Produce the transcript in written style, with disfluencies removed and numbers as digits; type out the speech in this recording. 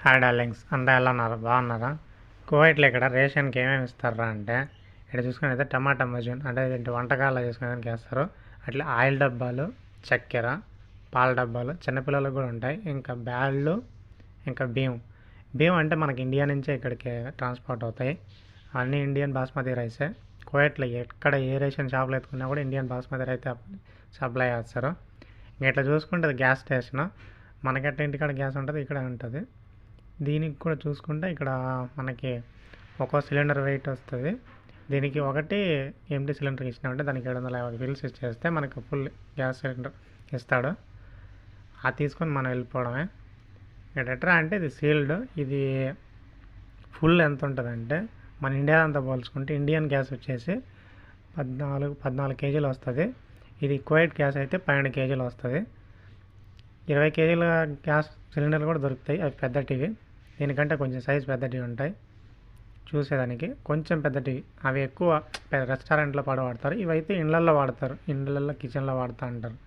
Hi darlings అంతా ఎలా ఉన్నారు బాగున్నారా? కువైట్లో ఇక్కడ రేషన్కి ఏమేమి ఇస్తారా అంటే ఇక్కడ చూసుకుని అయితే టమాటా మజూన్ అంటే ఏంటి వంటకాలు చేసుకునేదానికి వేస్తారు. అట్లా ఆయిల్ డబ్బాలు, చక్కెర, పాల డబ్బాలు చిన్నపిల్లలకు కూడా ఉంటాయి. ఇంకా బ్యాళ్ళు, ఇంకా బియ్యం. బియ్యం అంటే మనకి ఇండియా నుంచే ఇక్కడికి ట్రాన్స్పోర్ట్ అవుతాయి. అన్నీ ఇండియన్ బాస్మతి రైసే. కువైట్లో ఎక్కడ ఏ రేషన్ షాప్లో ఎత్తుకున్నా కూడా ఇండియన్ బాస్మతి రైస్ సప్లై చేస్తారు. ఇంకా ఇట్లా చూసుకుంటే గ్యాస్ స్టేషన్ మనకెట్ట ఇంటికాడ గ్యాస్ ఉంటుంది, ఇక్కడ ఉంటుంది. దీనికి కూడా చూసుకుంటే ఇక్కడ మనకి ఒక్కో సిలిండర్ వెయిట్ వస్తుంది. దీనికి ఒకటి ఎంటీ సిలిండర్ ఇచ్చినామంటే దానికి 750 ఫిల్స్ ఇచ్చేస్తే మనకు ఫుల్ గ్యాస్ సిలిండర్ ఇస్తాడు. అది తీసుకొని మనం వెళ్ళిపోవడమే. ఇక్కడ ఎట్లా అంటే ఇది సీల్డ్. ఇది ఫుల్ ఎంత ఉంటుందంటే మన ఇండియా అంతా పోల్చుకుంటే ఇండియన్ గ్యాస్ వచ్చేసి 14 కేజీలు వస్తుంది. ఇది కువైట్ గ్యాస్ అయితే 12 కేజీలు వస్తుంది. 20 కేజీల గ్యాస్ సిలిండర్లు కూడా దొరుకుతాయి, అవి పెద్దటివి. దీనికంటే కొంచెం సైజు పెద్దటివి ఉంటాయి చూసేదానికి, కొంచెం పెద్దటివి. అవి ఎక్కువ రెస్టారెంట్లో వాడతారు. ఇవైతే ఇళ్ళల్లో వాడతారు, ఇళ్ళల్లో కిచెన్లో వాడుతూ ఉంటారు.